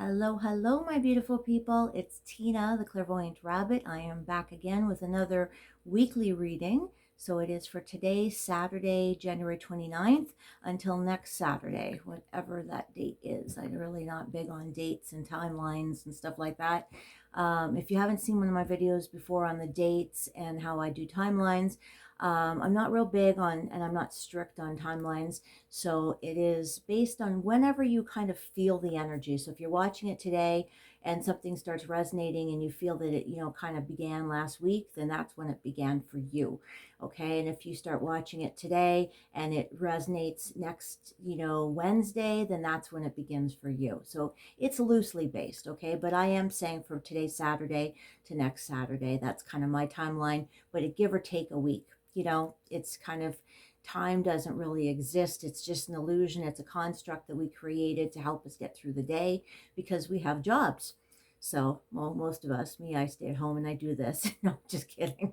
Hello, hello, my beautiful people. It's Tina, the clairvoyant rabbit. I am back again with another weekly reading. So it is for today, Saturday, January 29th, until next Saturday, whatever that date is. I'm really not big on dates and timelines and stuff like that. If you haven't seen one of my videos before on the dates and how I do timelines, I'm not real big on, and I'm not strict on timelines. So it is based on whenever you kind of feel the energy. So if you're watching it today and something starts resonating and you feel that it, kind of began last week, then that's when it began for you. Okay. And if you start watching it today and it resonates next, Wednesday, then that's when it begins for you. So it's loosely based. Okay. But I am saying from today, Saturday to next Saturday, that's kind of my timeline, but it give or take a week. It's kind of, time doesn't really exist. It's just an illusion. It's a construct that we created to help us get through the day because we have jobs. So, well, most of us, me, I stay at home and I do this. No, just kidding.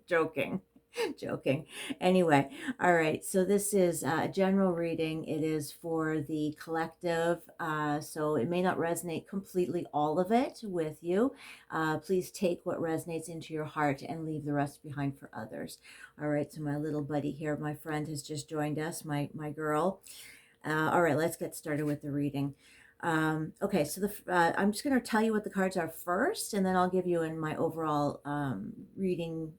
Joking. Joking. Anyway, all right. So this is a general reading. It is for the collective. So it may not resonate completely all of it with you. Please take what resonates into your heart and leave the rest behind for others. All right. So my little buddy here, my friend, has just joined us. My girl. All right. Let's get started with the reading. Okay, so I'm just going to tell you what the cards are first, and then I'll give you in my overall reading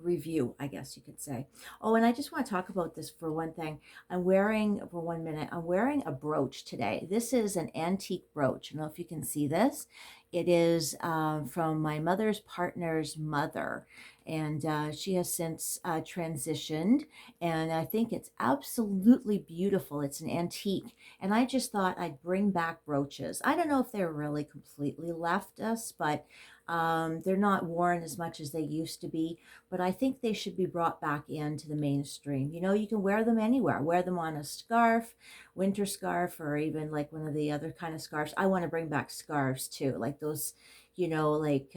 review, I guess you could say. Oh, and I just want to talk about this for one thing. I'm wearing a brooch today. This is an antique brooch. I don't know if you can see this. It is from my mother's partner's mother, and she has since transitioned, and I think it's absolutely beautiful. It's an antique, and I just thought I'd bring back brooches. I don't know if they're really completely left us, but they're not worn as much as they used to be, but I think they should be brought back into the mainstream. You can wear them anywhere. Wear them on a scarf, winter scarf, or even like one of the other kind of scarves. I want to bring back scarves too, like those, like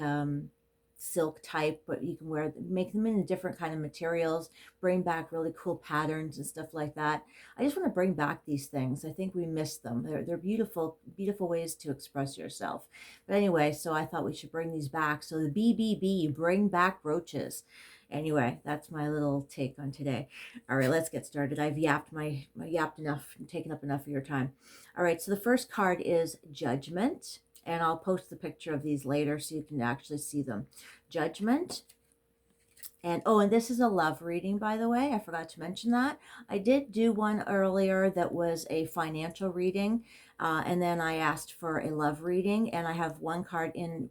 silk type, but you can make them in different kind of materials, bring back really cool patterns and stuff like that. I just want to bring back these things. I think we miss them. They're beautiful, beautiful ways to express yourself. But anyway, so I thought we should bring these back. So the BBB, bring back brooches. Anyway, that's my little take on today. All right, let's get started. I've yapped enough and taken up enough of your time. All right, so the first card is Judgment, and I'll post the picture of these later so you can actually see them. Judgment. And and this is a love reading, by the way. I forgot to mention that. I did do one earlier that was a financial reading, and then I asked for a love reading, and I have one card in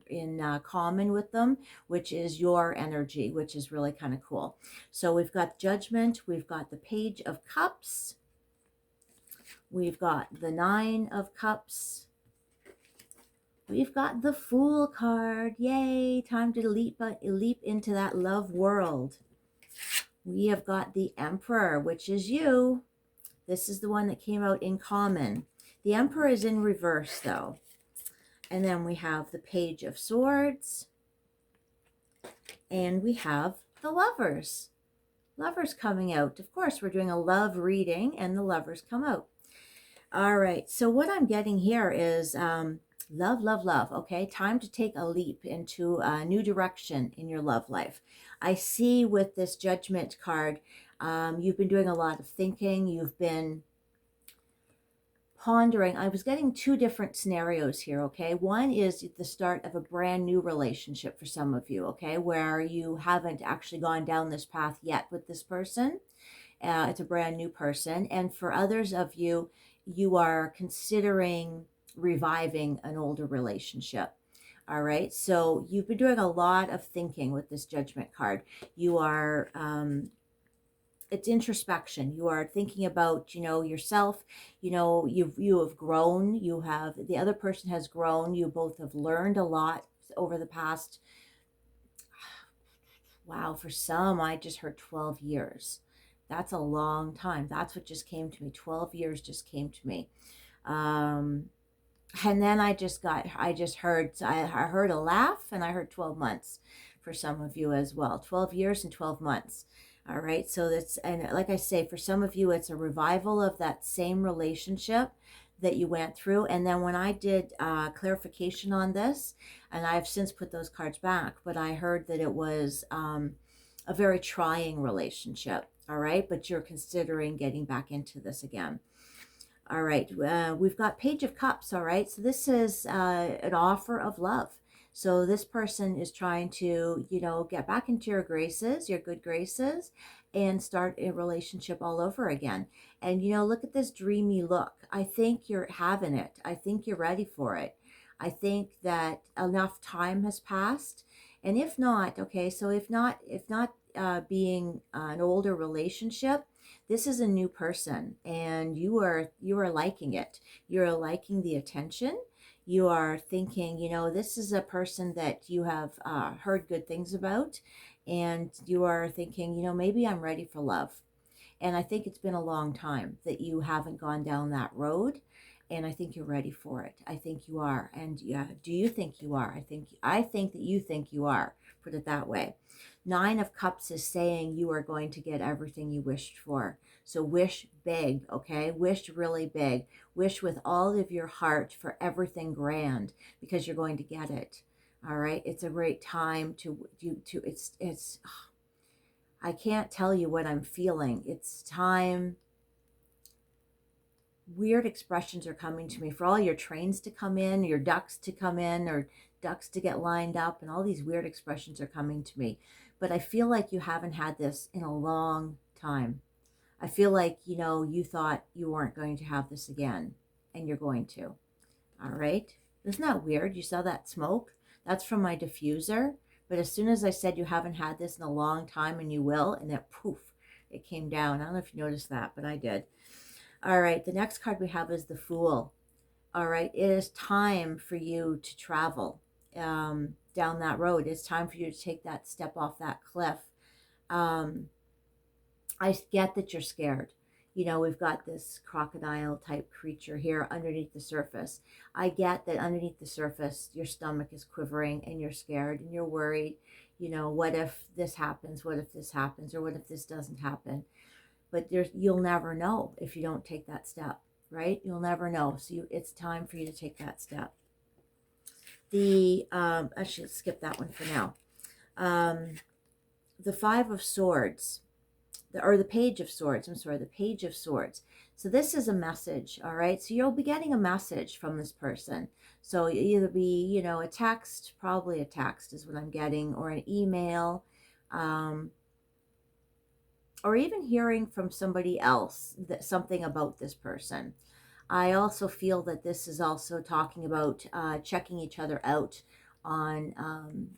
common with them, which is your energy, which is really kind of cool. So we've got Judgment, we've got the Page of Cups, we've got the Nine of Cups, we've got the Fool card. Yay, time to leap into that love world. We have got the Emperor, which is you. This is the one that came out in common. The Emperor is in reverse, though. And then we have the Page of Swords. And we have the Lovers. Lovers coming out. Of course, we're doing a love reading, and the Lovers come out. All right, so what I'm getting here is love, love, love. Okay, time to take a leap into a new direction in your love life. I see with this Judgment card, you've been doing a lot of thinking. You've been pondering. I was getting two different scenarios here, okay? One is the start of a brand new relationship for some of you, okay, where you haven't actually gone down this path yet with this person. It's a brand new person. And for others of you, you are considering reviving an older relationship. All right. So you've been doing a lot of thinking with this Judgment card. You are, it's introspection. You are thinking about, yourself. You have grown. The other person has grown. You both have learned a lot over the past. Wow. For some, I just heard 12 years. That's a long time. That's what just came to me. 12 years just came to me. And then I heard a laugh, and I heard 12 months for some of you as well. 12 years and 12 months. All right. So and like I say, for some of you, it's a revival of that same relationship that you went through. And then when I did clarification on this, and I've since put those cards back, but I heard that it was a very trying relationship. All right. But you're considering getting back into this again. All right, we've got Page of Cups, all right? So this is an offer of love. So this person is trying to, get back into your graces, your good graces, and start a relationship all over again. And, look at this dreamy look. I think you're having it. I think you're ready for it. I think that enough time has passed. And if not, okay, so if not being an older relationship, this is a new person, and you are liking it. You're liking the attention. You are thinking, this is a person that you have heard good things about, and you are thinking, maybe I'm ready for love. And I think it's been a long time that you haven't gone down that road, and I think you're ready for it. I think you are. And yeah, do you think you are? I think that you think you are. Put it that way. Nine of Cups is saying you are going to get everything you wished for. So wish big, okay? Wish really big. Wish with all of your heart for everything grand, because you're going to get it. All right? It's a great time to it's I can't tell you what I'm feeling. It's time. Weird expressions are coming to me for all your trains to come in, your ducks to come in, or ducks to get lined up, and all these weird expressions are coming to me. But I feel like you haven't had this in a long time. I feel like, you thought you weren't going to have this again, and you're going to. All right. Isn't that weird? You saw that smoke? That's from my diffuser. But as soon as I said you haven't had this in a long time and you will, and then poof, it came down. I don't know if you noticed that, but I did. All right. The next card we have is the Fool. All right. It is time for you to travel down that road. It's time for you to take that step off that cliff. Um, I get that you're scared. We've got this crocodile type creature here underneath the surface. I get that underneath the surface, your stomach is quivering and you're scared and you're worried. What if this happens? What if this happens? Or what if this doesn't happen? But you'll never know if you don't take that step, right? You'll never know. So it's time for you to take that step. Actually, let's skip that one for now. The Five of Swords. Or the Page of Swords. I'm sorry, the Page of Swords. So this is a message, all right? So you'll be getting a message from this person. So either be, a text, probably a text is what I'm getting, or an email, or even hearing from somebody else something about this person. I also feel that this is also talking about checking each other out on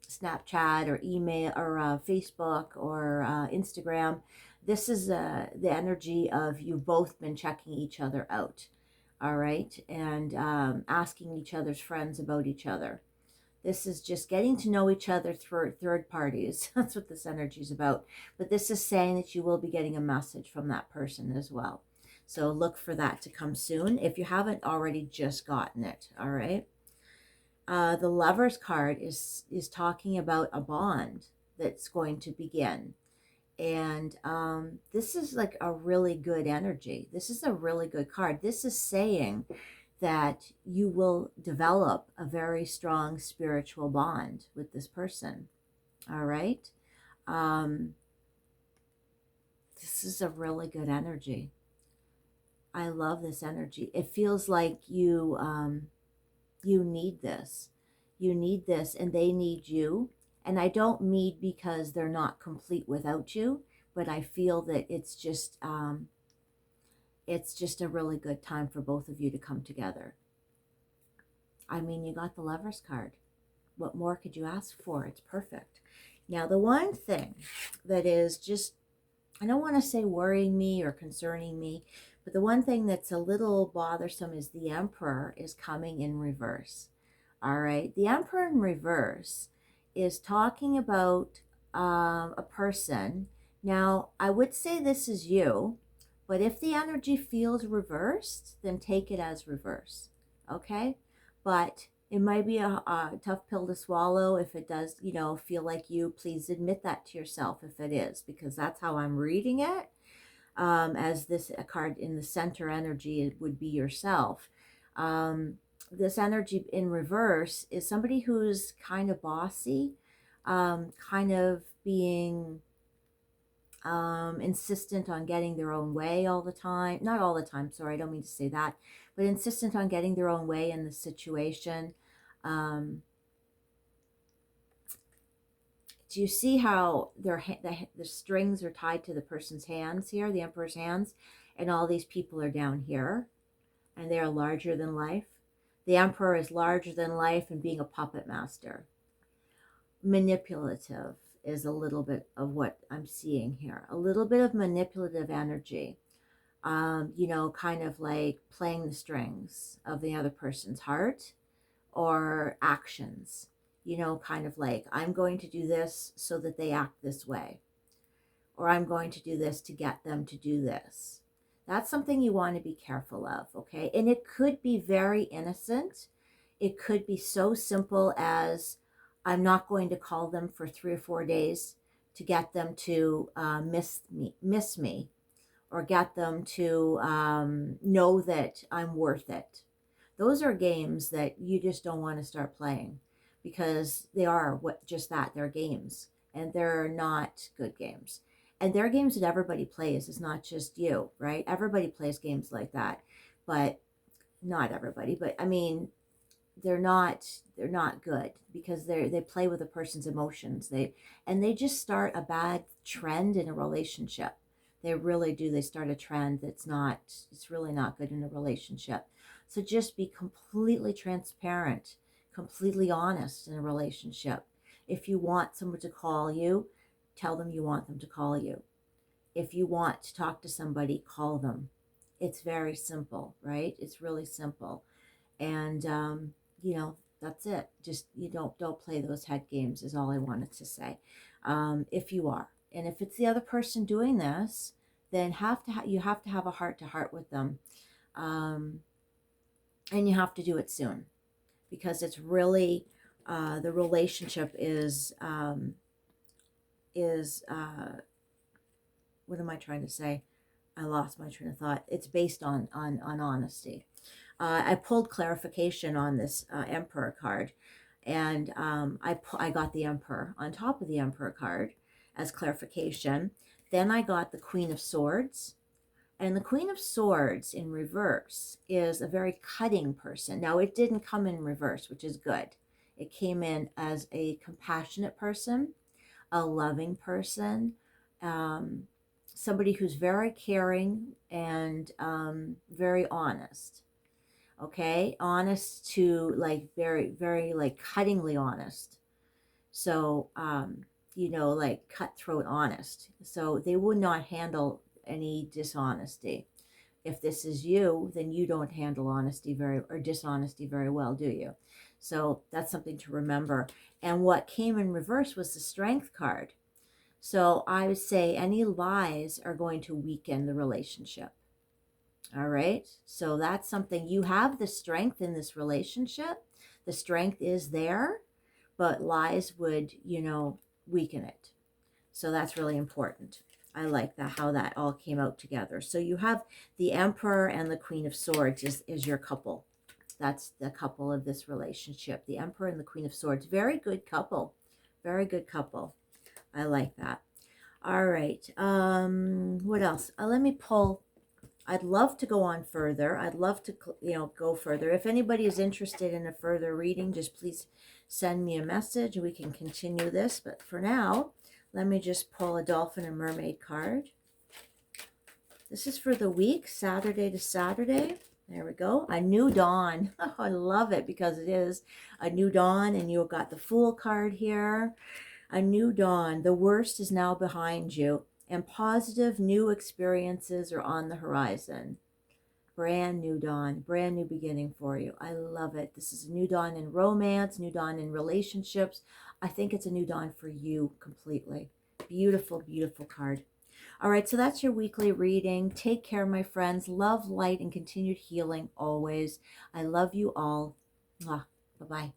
Snapchat or email or Facebook or Instagram. This is the energy of you've both been checking each other out, all right, and asking each other's friends about each other. This is just getting to know each other through third parties. That's what this energy is about. But this is saying that you will be getting a message from that person as well. So look for that to come soon if you haven't already just gotten it, all right? The Lover's card is talking about a bond that's going to begin. And this is like a really good energy. This is a really good card. This is saying that you will develop a very strong spiritual bond with this person. All right. This is a really good energy. I love this energy. It feels like you need this. You need this, and they need you. And I don't mean because they're not complete without you, but I feel that it's just a really good time for both of you to come together. I mean, you got the Lover's card. What more could you ask for? It's perfect. Now, the one thing that is just, I don't want to say worrying me or concerning me, but the one thing that's a little bothersome is the Emperor is coming in reverse. All right. The Emperor in reverse is talking about a person. Now, I would say this is you, but if the energy feels reversed, then take it as reverse. Okay. But it might be a tough pill to swallow. If it does, feel like you, please admit that to yourself if it is, because that's how I'm reading it. as this card in the center energy, it would be yourself. This energy in reverse is somebody who's kind of bossy, kind of being insistent on getting their own way all the time. Not all the time, sorry, I don't mean to say that, but insistent on getting their own way in the situation. Do you see how the strings are tied to the person's hands here, the emperor's hands, and all these people are down here, and they are larger than life? The emperor is larger than life and being a puppet master. Manipulative is a little bit of what I'm seeing here. A little bit of manipulative energy. Kind of like playing the strings of the other person's heart or actions. Kind of like, I'm going to do this so that they act this way, or I'm going to do this to get them to do this. That's something you want to be careful of, okay? And it could be very innocent. It could be so simple as, I'm not going to call them for 3 or 4 days to get them to miss me, or get them to know that I'm worth it. Those are games that you just don't want to start playing, because they are just that. They're games, and they're not good games. And they're games that everybody plays. It's not just you, right? Everybody plays games like that, but not everybody. But I mean, they're not good, because they play with a person's emotions. They just start a bad trend in a relationship. They really do. They start a trend it's really not good in a relationship. So just be completely transparent, completely honest in a relationship. If you want someone to call you, tell them you want them to call you. If you want to talk to somebody, call them. It's very simple, right? It's really simple. And that's it. Just, you don't play those head games, is all I wanted to say. If you are, and if it's the other person doing this, then you have to have a heart to heart with them. And you have to do it soon, because it's really, the relationship is what am I trying to say? I lost my train of thought. It's based on honesty. I pulled clarification on this Emperor card, and I got the Emperor on top of the Emperor card as clarification. Then I got the Queen of Swords, and the Queen of Swords in reverse is a very cutting person. Now, it didn't come in reverse, which is good. It came in as a compassionate person, a loving person, somebody who's very caring and very honest. Okay, honest to, like, very, very, like, cuttingly honest. So, like cutthroat honest. So they would not handle any dishonesty. If this is you, then you don't handle dishonesty very well, do you? So that's something to remember. And what came in reverse was the Strength card. So I would say any lies are going to weaken the relationship. All right. So that's something, you have the strength in this relationship. The strength is there, but lies would, weaken it. So that's really important. I like that, how that all came out together. So you have the Emperor and the Queen of Swords is your couple. That's the couple of this relationship. The Emperor and the Queen of Swords. Very good couple. Very good couple. I like that. All right. What else? Let me pull. I'd love to go on further. I'd love to, go further. If anybody is interested in a further reading, just please send me a message and we can continue this. But for now, let me just pull a Dolphin and Mermaid card. This is for the week, Saturday to Saturday. There we go. A new dawn. Oh, I love it, because it is a new dawn, and you've got the Fool card here. A new dawn. The worst is now behind you, and positive new experiences are on the horizon. Brand new dawn, brand new beginning for you. I love it. This is a new dawn in romance, new dawn in relationships. I think it's a new dawn for you completely. Beautiful, beautiful card. All right, so that's your weekly reading. Take care, my friends. Love, light, and continued healing always. I love you all. Bye-bye.